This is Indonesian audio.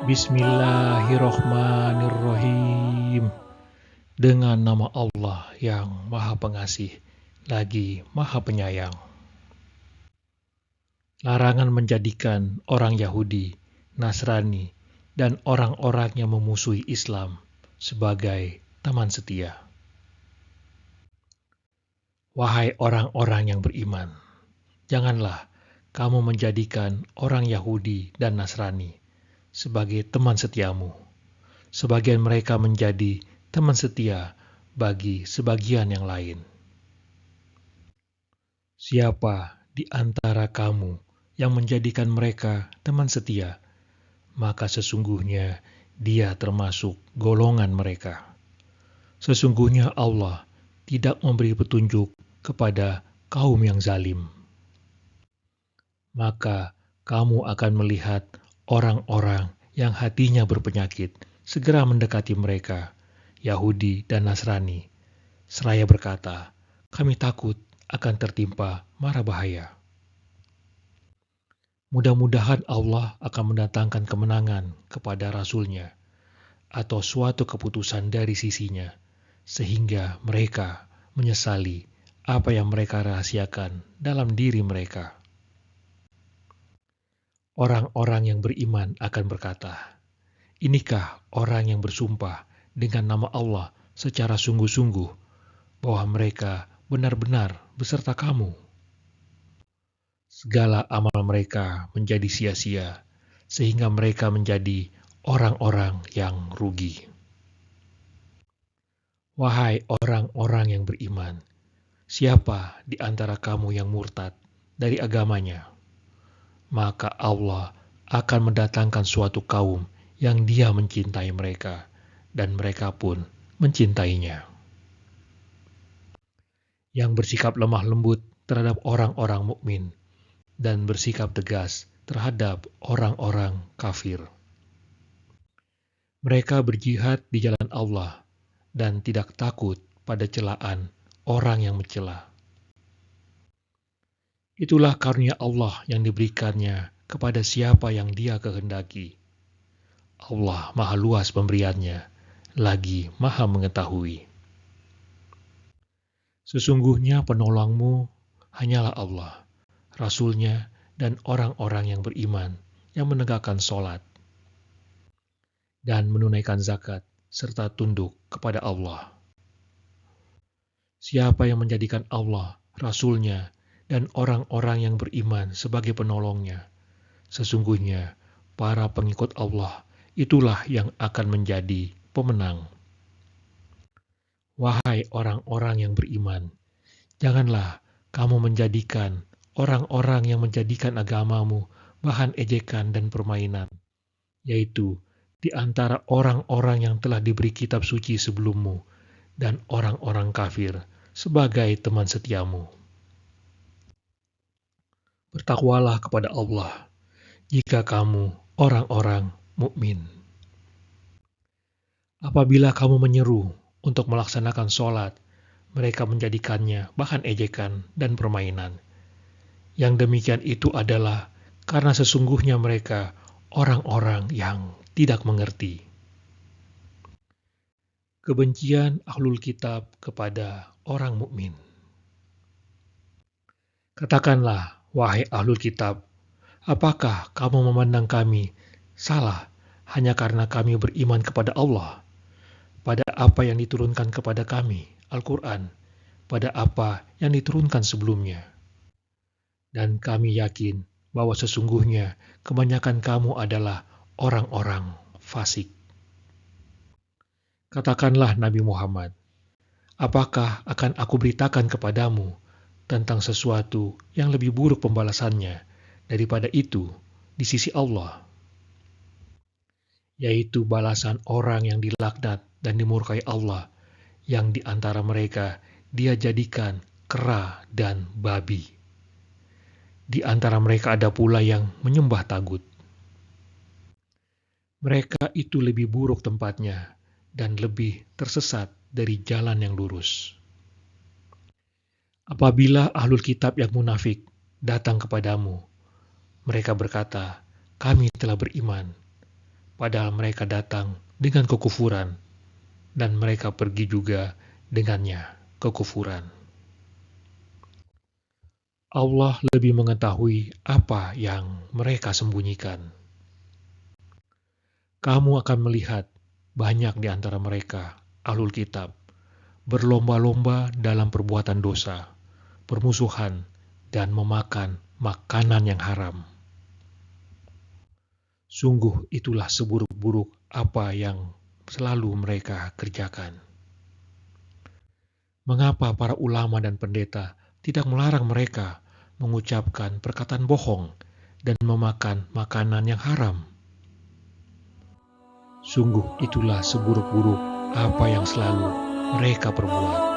Bismillahirrohmanirrohim. Dengan nama Allah yang Maha Pengasih, lagi Maha Penyayang. Larangan menjadikan orang Yahudi, Nasrani, dan orang-orang yang memusuhi Islam sebagai teman setia. Wahai orang-orang yang beriman, janganlah kamu menjadikan orang Yahudi dan Nasrani sebagai teman setiamu. Sebagian mereka menjadi teman setia bagi sebagian yang lain. Siapa di antara kamu yang menjadikan mereka teman setia, maka sesungguhnya dia termasuk golongan mereka. Sesungguhnya Allah tidak memberi petunjuk kepada kaum yang zalim. Maka kamu akan melihat orang-orang yang hatinya berpenyakit segera mendekati mereka, Yahudi dan Nasrani, seraya berkata, kami takut akan tertimpa mara bahaya. Mudah-mudahan Allah akan mendatangkan kemenangan kepada Rasul-Nya, atau suatu keputusan dari sisinya, sehingga mereka menyesali apa yang mereka rahasiakan dalam diri mereka. Orang-orang yang beriman akan berkata, inikah orang yang bersumpah dengan nama Allah secara sungguh-sungguh bahwa mereka benar-benar beserta kamu. Segala amal mereka menjadi sia-sia, sehingga mereka menjadi orang-orang yang rugi. Wahai orang-orang yang beriman, siapa di antara kamu yang murtad dari agamanya? Maka Allah akan mendatangkan suatu kaum yang Dia mencintai mereka, dan mereka pun mencintainya. Yang bersikap lemah lembut terhadap orang-orang mukmin dan bersikap tegas terhadap orang-orang kafir. Mereka berjihad di jalan Allah dan tidak takut pada celaan orang yang mencela. Itulah karunia Allah yang diberikannya kepada siapa yang Dia kehendaki. Allah Maha Luas pemberiannya, lagi Maha Mengetahui. Sesungguhnya penolongmu hanyalah Allah, Rasul-Nya, dan orang-orang yang beriman, yang menegakkan sholat, dan menunaikan zakat, serta tunduk kepada Allah. Siapa yang menjadikan Allah, Rasul-Nya, dan orang-orang yang beriman sebagai penolongnya, sesungguhnya para pengikut Allah itulah yang akan menjadi pemenang. Wahai orang-orang yang beriman, janganlah kamu menjadikan orang-orang yang menjadikan agamamu bahan ejekan dan permainan, yaitu di antara orang-orang yang telah diberi kitab suci sebelummu dan orang-orang kafir sebagai teman setiamu. Bertakwalah kepada Allah jika kamu orang-orang mukmin. Apabila kamu menyeru untuk melaksanakan sholat, mereka menjadikannya bahan ejekan dan permainan. Yang demikian itu adalah karena sesungguhnya mereka orang-orang yang tidak mengerti. Kebencian ahlul kitab kepada orang mukmin. Katakanlah, wahai ahlul kitab, apakah kamu memandang kami salah hanya karena kami beriman kepada Allah, pada apa yang diturunkan kepada kami, Al-Quran, pada apa yang diturunkan sebelumnya? Dan kami yakin bahwa sesungguhnya kebanyakan kamu adalah orang-orang fasik. Katakanlah Nabi Muhammad, apakah akan aku beritakan kepadamu tentang sesuatu yang lebih buruk pembalasannya daripada itu di sisi Allah, yaitu balasan orang yang dilaknat dan dimurkai Allah, yang di antara mereka Dia jadikan kera dan babi. Di antara mereka ada pula yang menyembah tagut. Mereka itu lebih buruk tempatnya dan lebih tersesat dari jalan yang lurus. Apabila ahlul kitab yang munafik datang kepadamu, mereka berkata, kami telah beriman. padahal mereka datang dengan kekufuran, dan mereka pergi juga dengannya kekufuran. Allah lebih mengetahui apa yang mereka sembunyikan. Kamu akan melihat banyak di antara mereka, Ahlul Kitab, berlomba-lomba dalam perbuatan dosa, permusuhan, dan memakan makanan yang haram. Sungguh itulah seburuk-buruk apa yang selalu mereka kerjakan. Mengapa para ulama dan pendeta tidak melarang mereka mengucapkan perkataan bohong dan memakan makanan yang haram? Sungguh itulah seburuk-buruk apa yang selalu mereka perbuat.